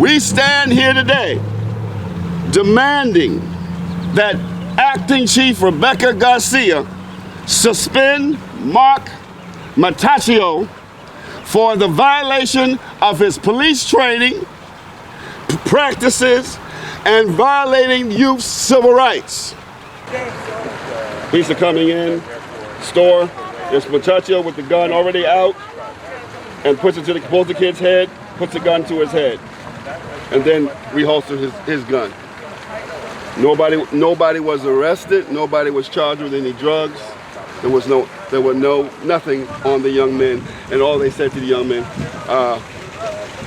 We stand here today demanding that Acting Chief Rebecca Garcia suspend Mark Martocchio for the violation of his police training practices and violating youth civil rights. Police are coming in, store. There's Martocchio with the gun already out and puts it to both the kid's head, puts the gun to his head, and then reholsters his gun. Nobody was arrested. Nobody was charged with any drugs. There was nothing on the young men, and all they said to the young men,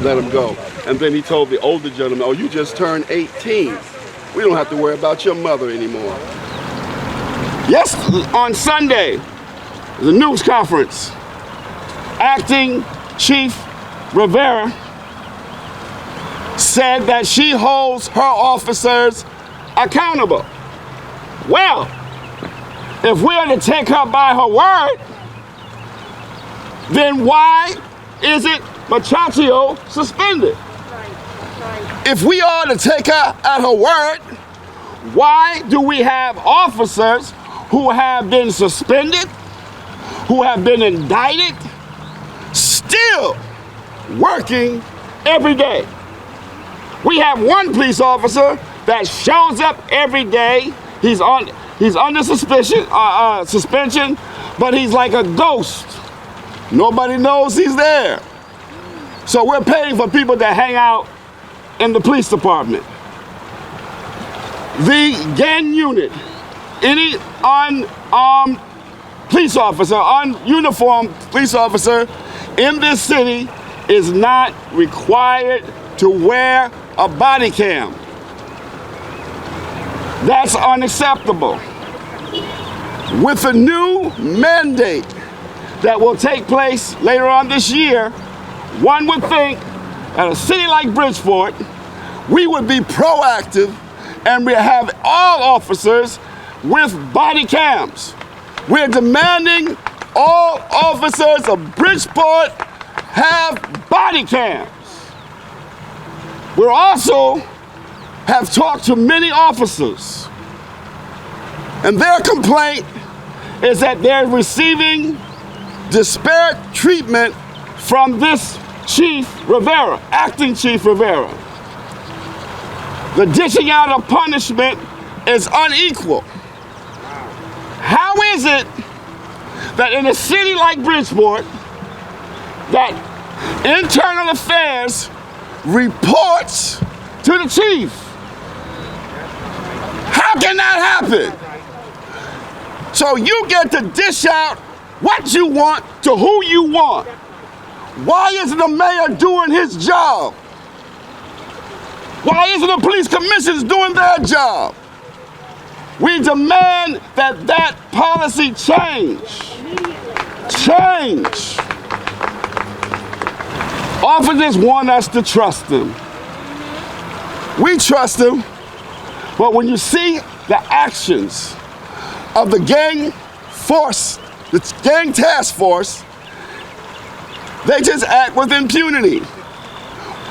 let him go. And then he told the older gentleman, oh, you just turned 18. We don't have to worry about your mother anymore. Yes, on Sunday, the news conference, Acting Chief Rivera said that she holds her officers accountable. Well, if we are to take her by her word, then why isn't Martocchio suspended? If we are to take her at her word, why do we have officers who have been suspended, who have been indicted, still working every day? We have one police officer that shows up every day. He's under suspension, but he's like a ghost. Nobody knows he's there. So we're paying for people to hang out in the police department. The gang unit, any unarmed police officer, ununiformed police officer in this city is not required to wear a body cam. That's unacceptable. With a new mandate that will take place later on this year, one would think at a city like Bridgeport, we would be proactive and we have all officers with body cams. We're demanding all officers of Bridgeport have body cams. We also have talked to many officers, and their complaint is that they're receiving disparate treatment from this Chief Rivera, Acting Chief Rivera. The dishing out of punishment is unequal. How is it that in a city like Bridgeport, that Internal Affairs reports to the chief? How can that happen? So you get to dish out what you want to who you want. Why isn't the mayor doing his job? Why isn't the police commissioners doing their job? We demand that that policy change. Change. Officers want us to trust them. We trust them, but when you see the actions of the gang force, the gang task force, they just act with impunity.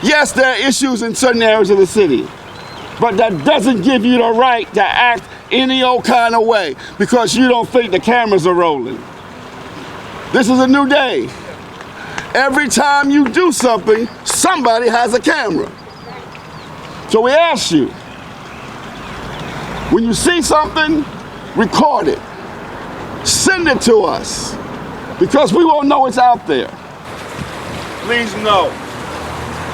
Yes, there are issues in certain areas of the city, but that doesn't give you the right to act any old kind of way because you don't think the cameras are rolling. This is a new day. Every time you do something, somebody has a camera. So we ask you, when you see something, record it. Send it to us, because we won't know it's out there. Please know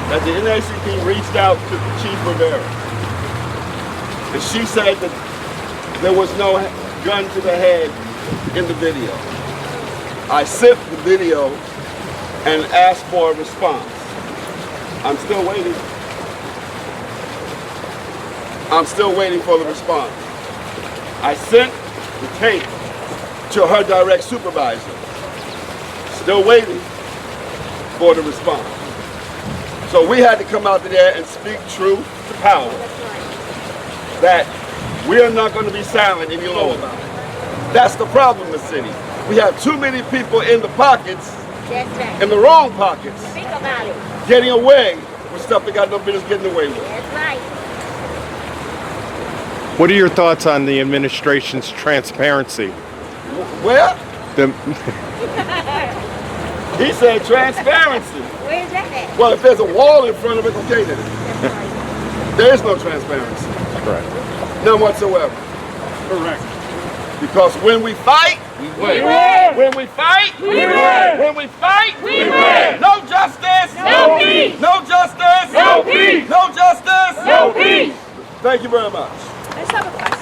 that the NAACP reached out to Chief Rivera, and she said that there was no gun to the head in the video. I sent the video and asked for a response. I'm still waiting. I'm still waiting for the response. I sent the tape to her direct supervisor. Still waiting for the response. So we had to come out there and speak truth to power. That we are not going to be silent any longer. That's the problem in the city. We have too many people in the pockets, in the wrong pockets, getting away with stuff they got no business getting away with. That's right. What are your thoughts on the administration's transparency? Well, The, he said transparency. Where's that at? Well, if there's a wall in front of it, okay then. There is no transparency. right. None whatsoever. Correct. Because when we fight, we win. When we fight, we win. When we fight, we win. No justice. No peace. No justice. No peace. No justice. No peace. Thank you very much. Let's have a question.